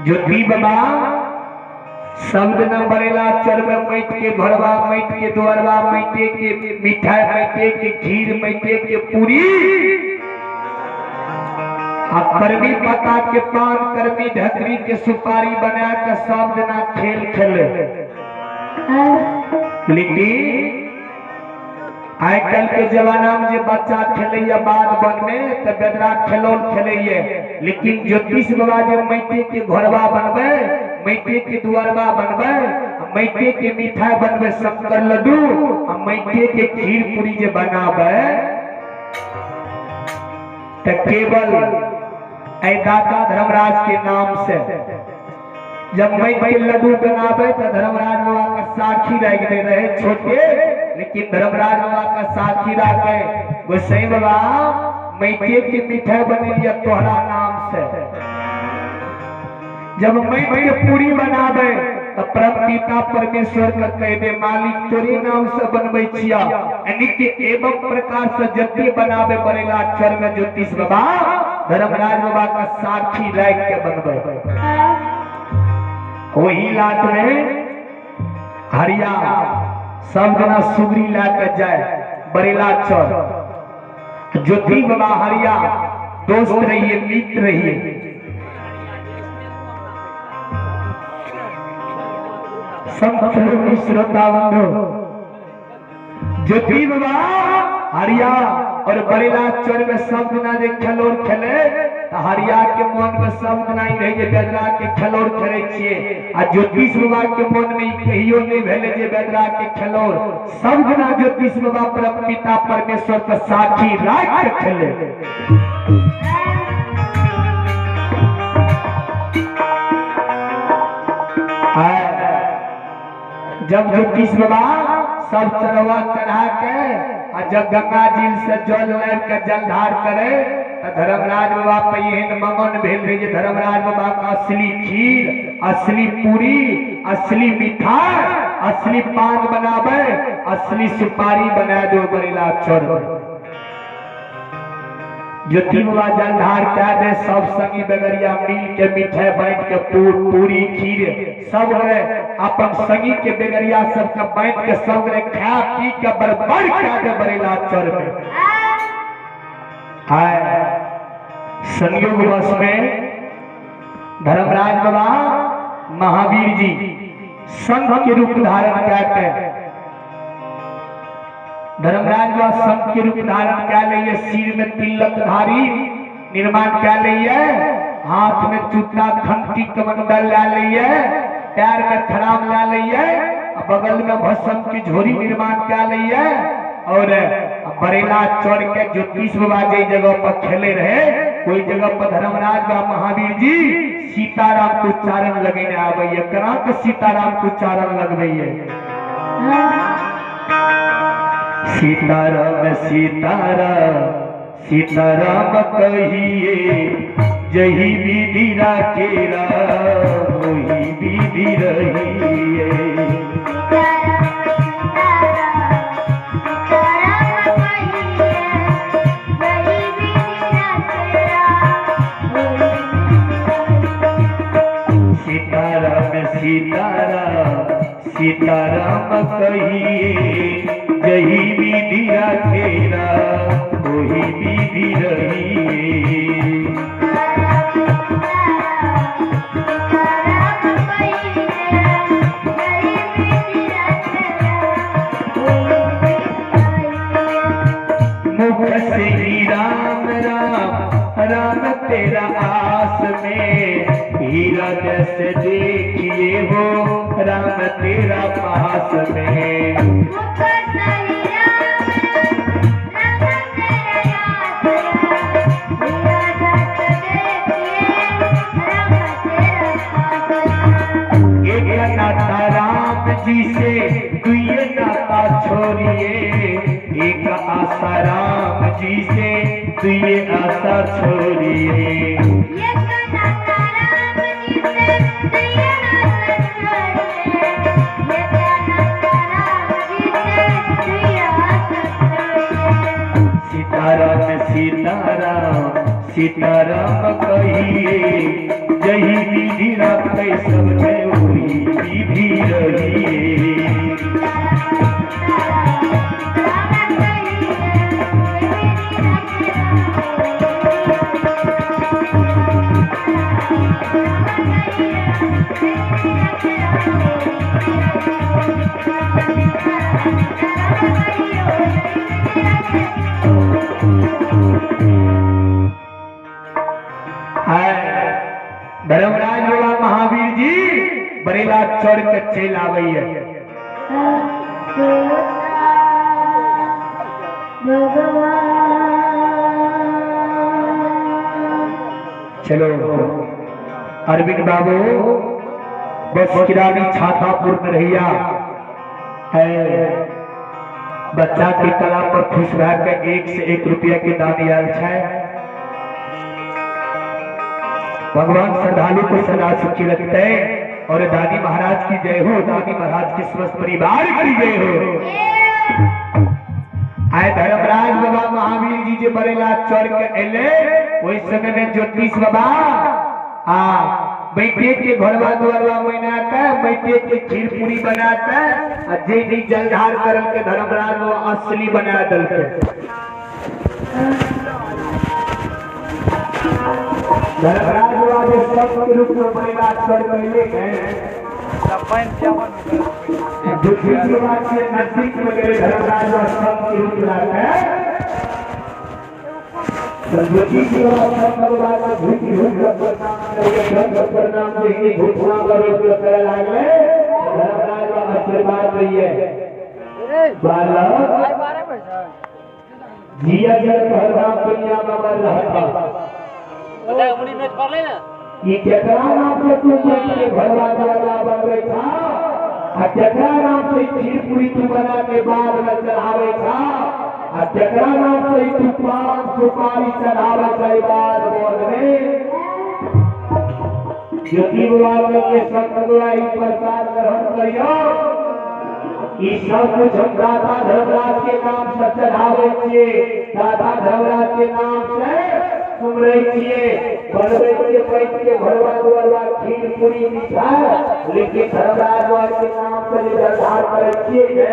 ज्योति बाबा शब्द न बरेला चर में मैट के भरवा मैट के द्वारवा मैटे के मिठाई मैटे के खीर मैटे के पूरी कर्मी पता के पान कर्मी ढकरी के सुपारी बना के शब्द ना खेल खेले। लेकिन आई कल के जमाना में जो बच्चा खेले बाद बन में तो बेदरा खेलोल खेले। लेकिन ज्योतिष बाबा जो मैटे के घरवा बनबे मैटे के दुआरवा बनबे मैटे के मिठाई बनबे शक्कर लड्डू और मैटे के खीर पूरी जो बनाबे तो केवल दाता धर्मराज के नाम से जब मैटे के लड्डू बनाबे तो धर्मराज बाबा का साक्षी रह गए रहे छोटे। लेकिन धर्मराज बाबा का साक्षी रह गए गोसाई बाबा मैटे की मिठाई बने तोहरा नाम से। जब मैटे पूरी बनाबे तो परम पिता परमेश्वर का कह दे मालिक तोरे नाम से बनबे छिया यानी कि एवं प्रकार से जते बनाबे बरेला अक्षर में ज्योतिष बाबा धर्मराज बाबा का साक्षी रह के बनबे। वही लाट में हरिया सब जना सुगरी लाके जाए बरेला चौर ज्योति बाबा हरिया दोस्त रहिए मित्र रहिए। श्रोता बंधु ज्योति बाबा हरिया और बरेला चौर में सब जना जे खेलोर खेले तो हरिया के मन में सब जना ही रहे बेदरा के खेलोर खेले छिए आ ज्योतिष बाबा के मन में कहियो नहीं भेले जे बेदरा के खेलोर सब जना ज्योतिष बाबा परम पिता परमेश्वर का साक्षी राख के खेले। जब ज्योतिष बाबा सब चढ़वा चढ़ा के जब गंगा जी से जल लड़ के जलधार करे तो धर्मराज बाबा पे एहन मगन भेल रहे धर्मराज बाबा का असली खीर असली पूरी असली मिठाई असली पान बनाबे असली सुपारी बना दो बरेला चौर। ज्योति बाबा जलधार कह दे सब संगी बेगरिया मिल के मिठाई बैठ के पूरी खीर सब रे अपन संगी के बेगरिया सब के बैठ के सब रे खा पी के बर्बाद कर दे बरेला चौर में। हाय संयोग वश में धर्मराज बाबा महावीर जी संघ के रूप धारण करके धर्मराज बाबा संघ के रूप धारण कर लिए सिर में तिलक धारी निर्माण कर लिए हाथ में चूटा घंटी कमंडल ला लिए पैर में खराम ला लिए बगल में भस्म की झोरी निर्माण कर लिए और बरेला चौर के ज्योतिष बाबा जे जगह पर खेले रहे कोई जगह पर धर्मराज बाबा महावीर जी सीताराम को उच्चारण लगे आवे करा के सीताराम को उच्चारण लगवे सीताराम सीताराम सीताराम कहिए जही विधि राखेरा वही विधि रहिए। सीताराम सीताराम कहिए जही विधि राखेरा वही विधि रहिए। मुख से ही राम राम राम तेरा आस में हीरा जैसे देखिए हो राम तेरा पास में। एक नाता राम जी से दुए नाता छोड़िए एक आशा राम जी से दुए आशा छोड़िए। धर्मराज बाबा महावीर जी बरेला चढ़ के चल आवे चलो अरविंद बाबू बस किरानी छातापुर में रहिया बच्चा के कला पर खुश रह के 1 से 1 रुपया के दान आयल है। भगवान श्रद्धालु को सदा सुखी रखते और दादी महाराज की जय हो, दादी महाराज के समस्त परिवार की जय हो। आए धर्मराज बाबा महावीर जी जो बरेला चढ़ के एले वही समय में ज्योतिष बाबा बैठे के घरवा दुआरवा महीना बैठे के खीर पूरी बनाता जे भी जलधार करल के धर्मराज वो असली बना दल के धर्मराज बाबा सब के रूप में बरेला चढ़ के ले नजदीक में गए धर्मराज सब के रूप में संजोती की भगवान का भूति प्रणाम देंगे घुटना करो करे लागले धर्मराज का आशीर्वाद रहिए बालक जिया जल भरदा पुनिया में रहता बता अपनी मैच कर ले ना ये केकरा नाम से तू के भरवा वाला बन रही था आ केकरा नाम से खीर पूरी तू बना के बाद में चढ़ावे था जकरा नाम से तू पान सुपारी चढ़ावे जाए बाद बोलने ज्योति बाबा के संगवाई प्रसाद ग्रहण करियो ई सब कुछ हम दादा धर्मराज के नाम से चढ़ावे छिए दादा धर्मराज के नाम से सुमरे छिए बनवे के पैठ के भरवा दुआरवा खीर पूरी मिठाई लेकिन धर्मराज के नाम से जलधार करे छिए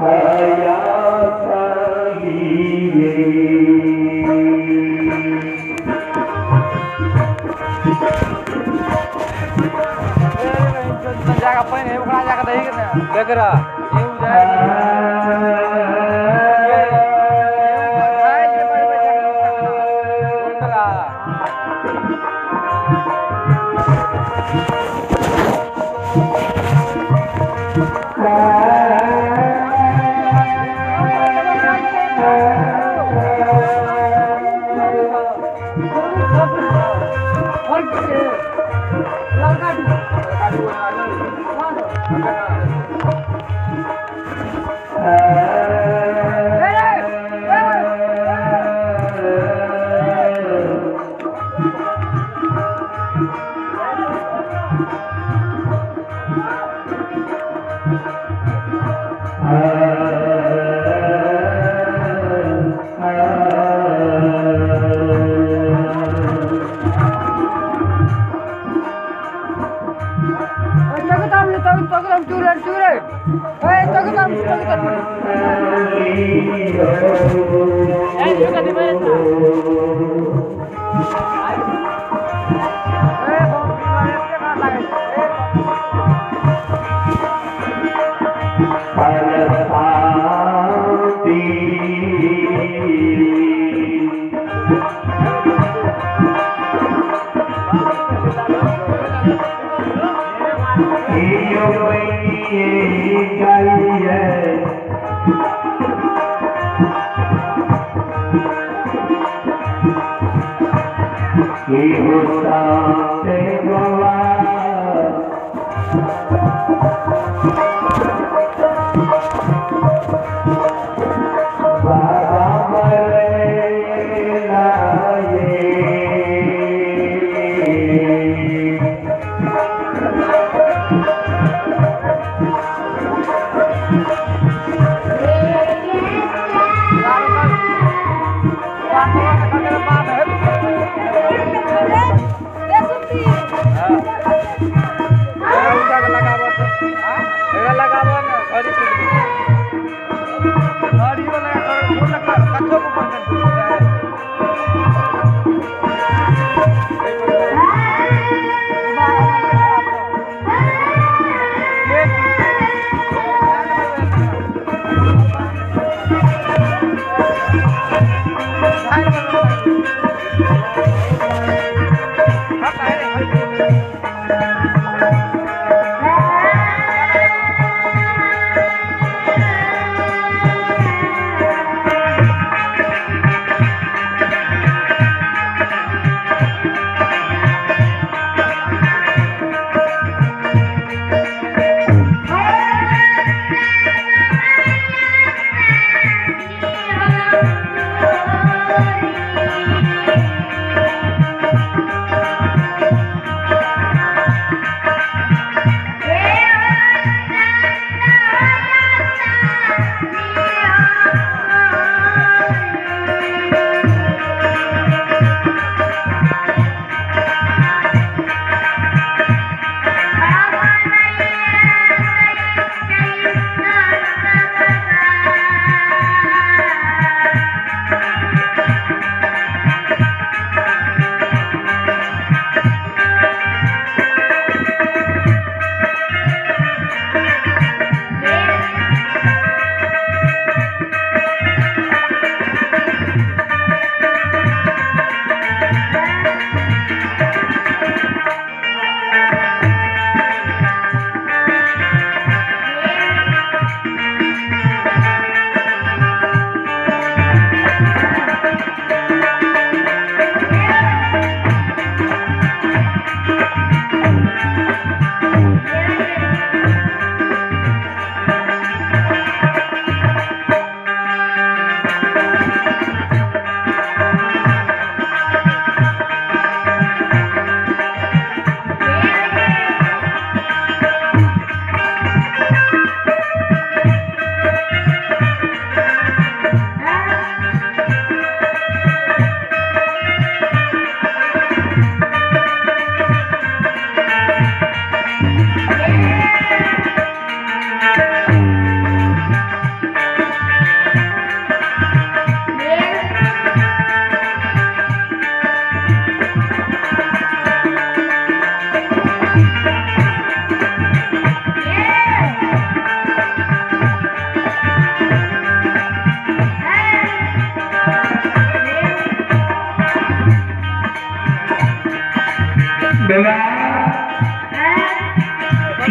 आया जागा पानी है ओकरा जाके दही के केकरा ये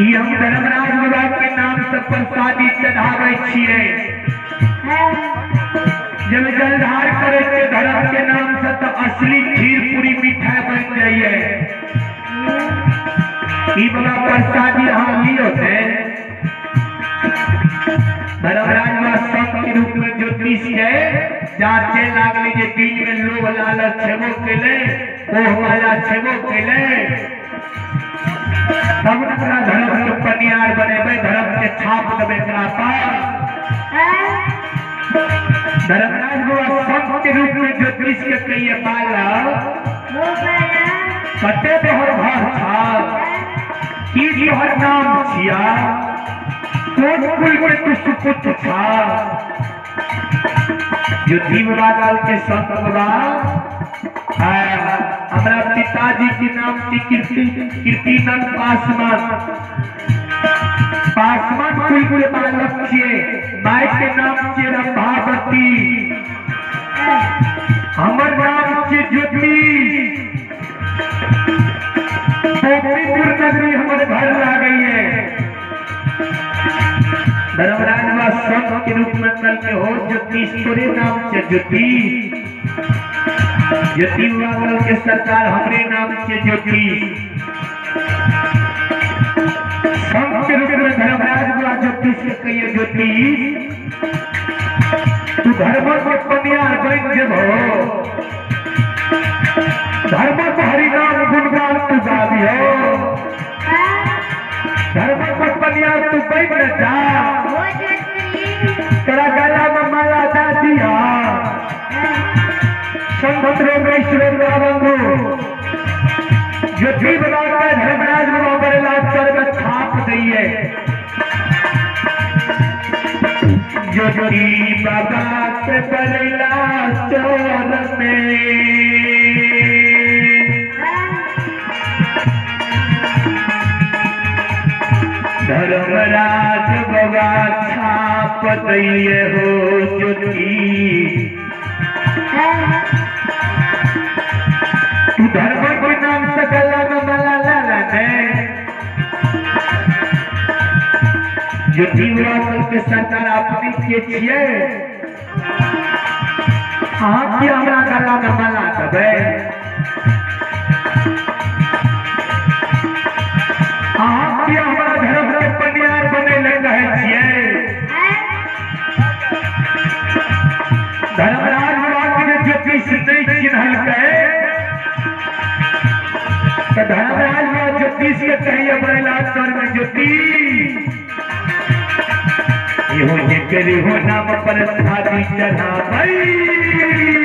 हम धर्मराज बाबा के नाम से प्रसादी चढ़ावे छिए। जब जलधार करे के धर्म के नाम से तो असली खीर पूरी मिठाई बन जाइए। ई बाबा प्रसादी हाँ लियो थे धर्मराज बाबा संत के रूप में ज्योतिष के जांचे लागली जे दिन में लोभ लालच छेबो केले ओह माया छेबो केले तब अपना धर्म के पनियार बनेबे धर्म के छाप देबे एकरा पर। धर्मराज बाबा संत के रूप में ज्योतिष के कहिए बाला कते तोहर घर था की तोहर नाम छिया कौन कुल में तू सुपुत्र था। ज्योति बाबा के संत बाबा हमारा पिताजी के नाम की कीर्तिनंद पासवान कुल के बालक छिए। माय के नाम छिए रंभावती हमर नाम छिए ज्योति। गोपीपुर नगरी हमारे घर ला गई है। धर्मराज बाबा संत के रूप में कल के हो ज्योतिष तोरे नाम से ज्योति ज्योति बाबा के सरकार हमरे नाम से ज्योति। संत के रूप में धर्मराज बाबा ज्योतिष के कहिए ज्योति तू धर्म को पनियार बन जेबो धर्म को हरिनाम गुणगान तू गाबियो धर्म को पनियार तू बन जा तेरा गला में माला दा दिया संभद्रो में ईश्वर बंधु ज्योति बाबा का धर्मराज बाबा बड़े लाचार में छाप दिए। ज्योति बाबा के बड़े लाचार में धर्मराज बाबा छाप दिए हो ज्योति। तू धर्म के नाम से गला में ज्योति वासन के सरकार अपनी के छिए अहाँ की हमरा गला में माला देबै अहाँ की हमरा धर्म के पनियार बने ले कहै छिए धर्मराज बाबा के ज्योतिष नहीं चिन्हलकै तो धर्मराज बाबा ज्योतिष के कहिए बड़ा स्वर में ज्योति इहो जेकर हो नाम पर शादी चढ़ाबै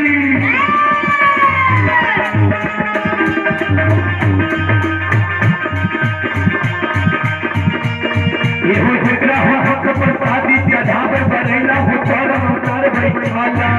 इहो जेकरा हो हक पर शादी चढ़ाबै बरैला हो चरण उतार बैठाला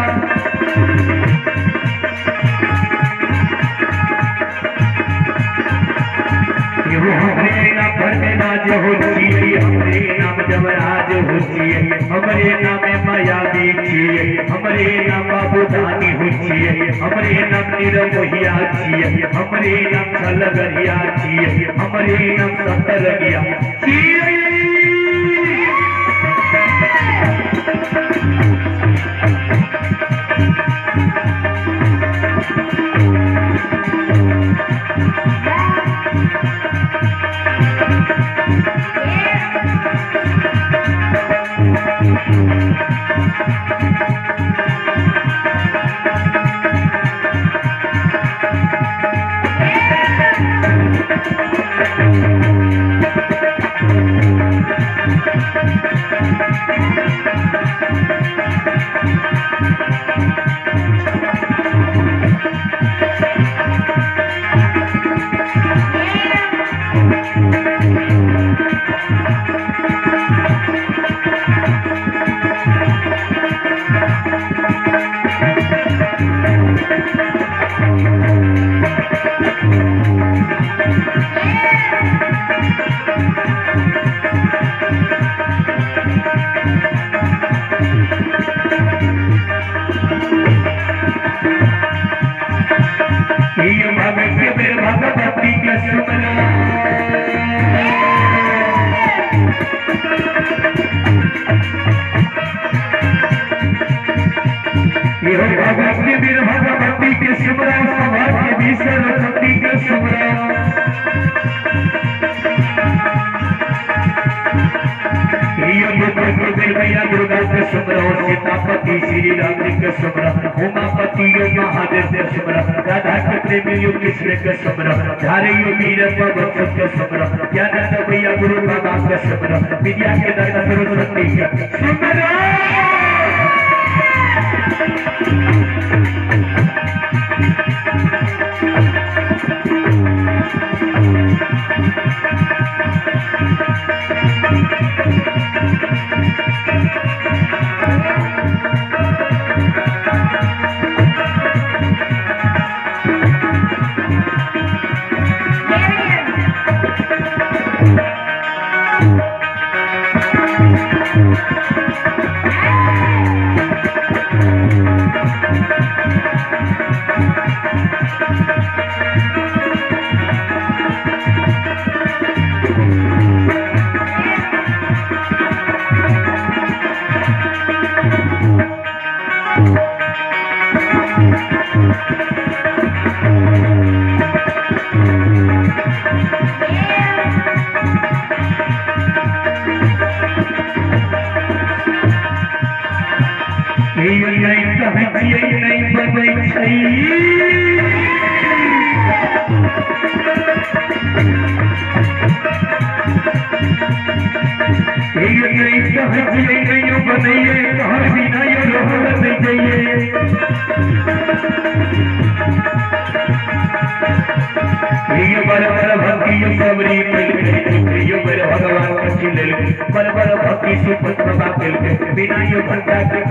हमरे नाम धर्मराज हो छिए हमरे नाम जमराज हो छिए हमरे नाम मायावी छिए हमरे नाम बाबूदानी हो छिए हमरे नाम निरमोहिया छिए हमरे नाम छलगरिया छिए हमरे नाम सतरगिया छिए भगवती के सुमरा भगवती वीर भगवती के सुमरा सौभाग्य भी सरस्वती के सुमरा मैया दुर्गा के सुमरा सीतापति श्री राम के सुमरा उमापति महादेव के सुमरा राधा के प्रेमी कृष्ण के सुमरा धारियो वीर भगवत के सुमरा ज्ञान मैया गुरु बाबा के सुमरा विद्या के दाता सरस्वती के सुमरा भक्ति सुपत्र बातिल के बिना यो घंटा के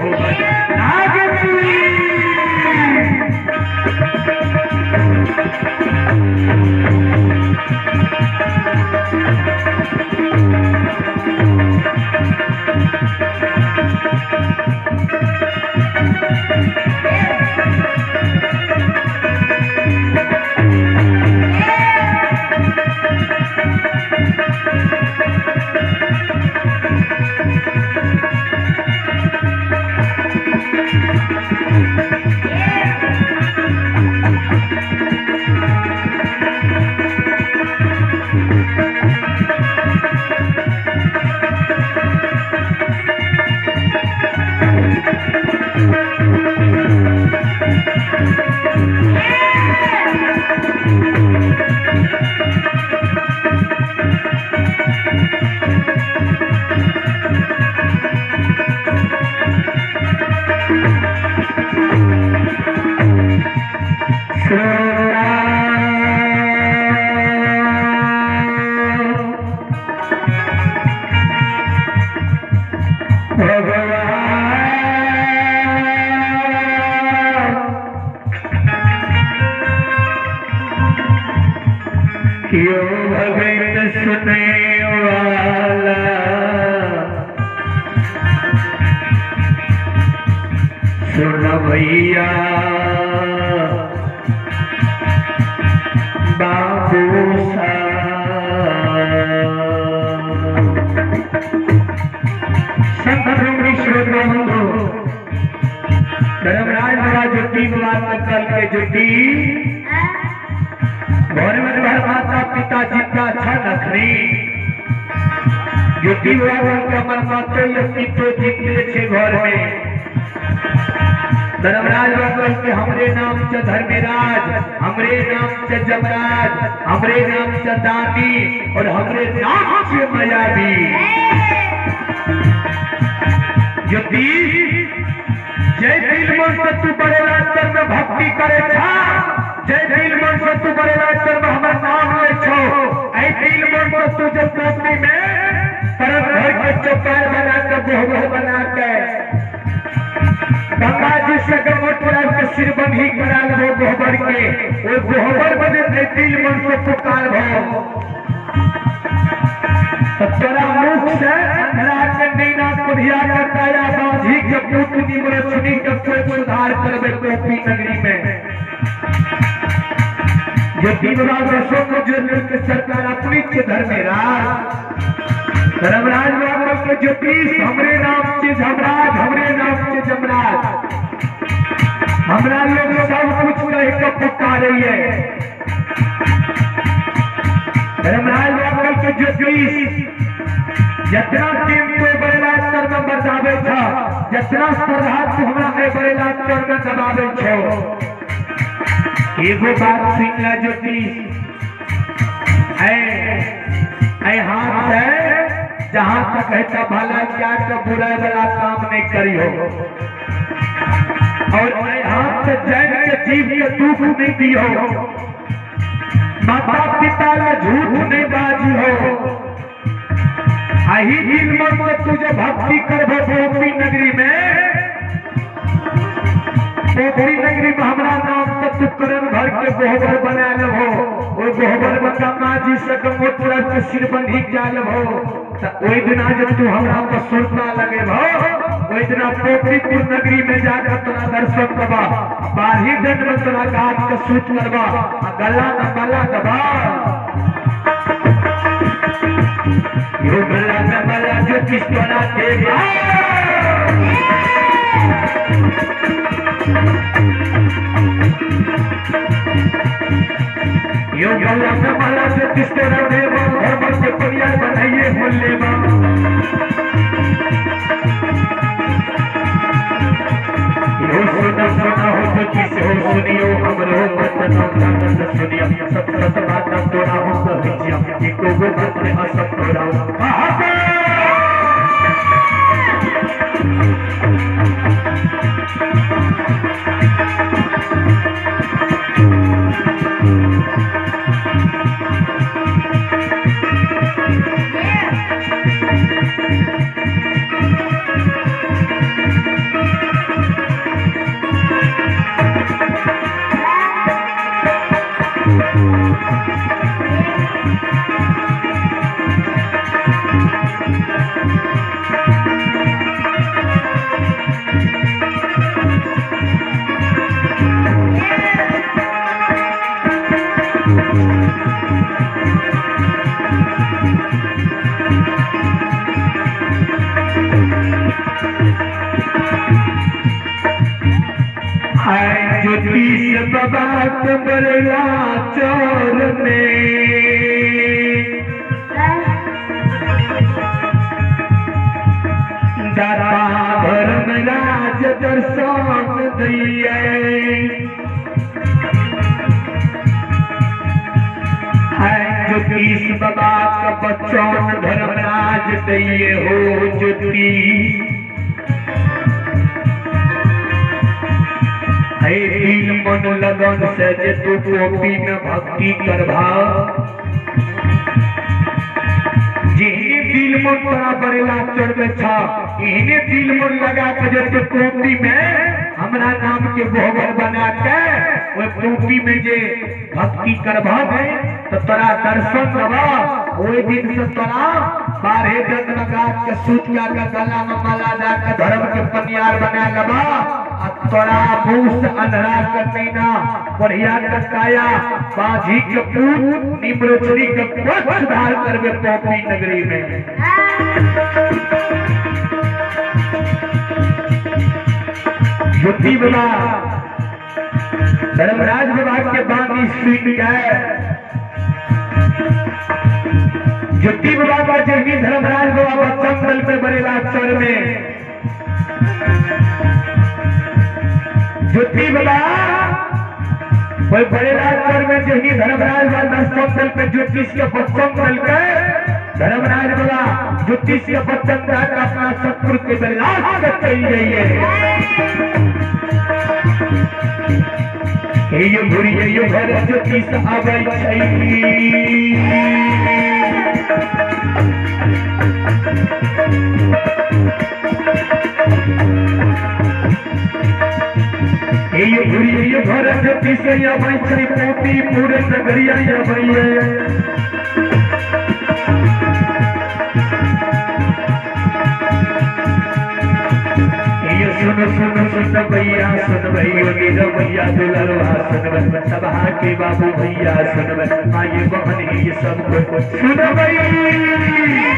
यो भगत सुने वाला सुन भैया बाबू धर्मराज महाराज जुटी कल के जुटी घर में माता पिता जितना अच्छा रखनी जुटी मन माते तो जीतने छे घर में धर्मराज बाबा के हमरे नाम से धर्मराज, हमरे नाम से जमराज, हमरे नाम से दानी और हमरे नाम से मायावी। ज्योतिष जय दिल मन से तू बड़े लाचर में भक्ति करे छा, जय दिल मन से तू बड़े लाचर में हमारा नाम ले छो, ऐ दिल मन से तू जब पोखरी में परत भर के चौपाल बना कर गोबर बना के गंगा जी से गंगोटरा के सिर बंधी करा लो गोबर के, वो गोबर बने दिल मन से पुकार भो तोरा मुख से अंधरा के नैना कुढ़िया करता या बाझी के पुतनी मरछनी के कोई सुधार करबे टोपी नगरी में। जो दिन रात रसों को जो के सरकार अपनी के धर्मराज धर्मराज बाबा के ज्योतिष हमरे नाम से धर्मराज, हमरे नाम से जमराज, हमरा लोग सब कुछ कह के पुकारे है। धर्मराज बाबा के ज्योतिष जितना टीम को बड़ेला चर में बरदावे था, जितना स्पर्धा तू हमरा के बड़ेला चर में दबावे छो, एगो बात सुनला ज्योतिष ऐ हाथ से जहां तक कहता भला क्या का बुरा वाला काम नहीं करियो और ऐ हाथ से जैन के जीव के दुख नहीं दियो, माता पिता में झूठ नहीं बाजी हो, आही दिल मन में तुझे भक्ति करबो पोखरी नगरी में, पोखरी नगरी में हमारा नाम से तू करण भर के गोबर बना लो, वो गोबर में गंगा जी से गंगोटरा के सिर बंधी जा लो, ओई दिना जब तू हमरा पर सुनना लगे भो, ओई दिना पोखरीपुर नगरी में जाकर तोरा दर्शन करबा, बारही दंड में तोरा गात के सूत करबा, गला न माला दबा यो गला न माला जो किस तोरा देगा यो गला न माला जो किस तोरा देगा घर भर के परिवार बनाइए बोले बा यो सुना सुना हो तो किस हो सुनियो हमरो बचना कागज सुनियो सब सब बात तोरा हो सहिया एको गो बात में असत तोरा ज्योतिष बाबा बरला चौर में दाता धर्मराज दर्शन दिए ज्योतिष बाबा का बच्चों धर्मराज दिए हो ज्योतिष दिल मन लगन से जे तू गोपी में भक्ति करभा जिहने दिल मन तोरा बरेला चढ़वे छा इहने दिल मन लगा के जे तू गोपी में हमरा नाम के गोबर बना के वो गोपी में जे भक्ति करभा है तो तोरा दर्शन दबा वही दिन से तोरा 12 जन्मगात के सूत का गला में माला डाल धर्म के पनियार बना लबा तोरा मुंह से अंधरा कर नैना बढ़िया काया बाजी के पूत निम्रोचरी के कोट सुधार करबे पोपी नगरी में। युद्धि बाबा धर्मराज बाबा के बानी सुन गए युद्धि बाबा का जगह धर्मराज बाबा जंगल में बड़ेला चर में युद्धि बाबा कोई बड़ेला चर में जगह धर्मराज बाबा जंगल पे ज्योतिष के बच्चन चल के धर्मराज बाबा ज्योतिष के बच्चन जाकर अपना शत्रु के बलिदान कर चली गई है। ये बुरी ये घर ज्योतिष आबै छै ये बुरी ये घर ज्योतिष आबै छै पोती पूरे नगरिया आबै सुनो सुनो सुन भैया सुन भैया भैया दुलरवा सुन सभा के बाबू भैया सुन माये बहन ये सब को सुन भैया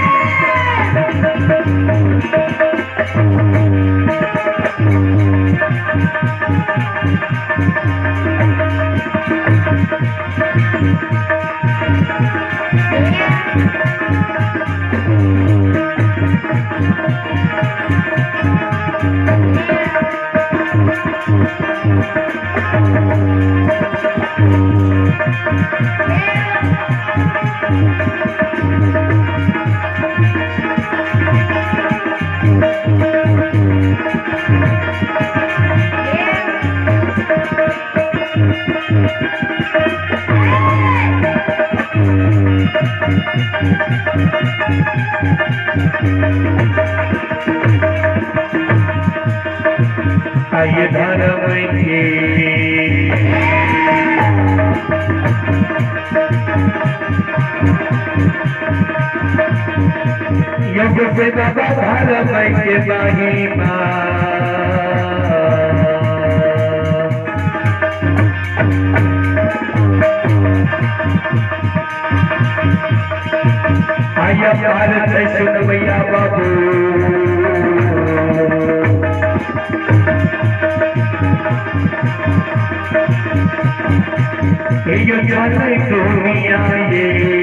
आइए धर्म के योग से बाबा धर्म के महिमा आइया भारत सुन भैया बाबू ये जाने दुनिया ये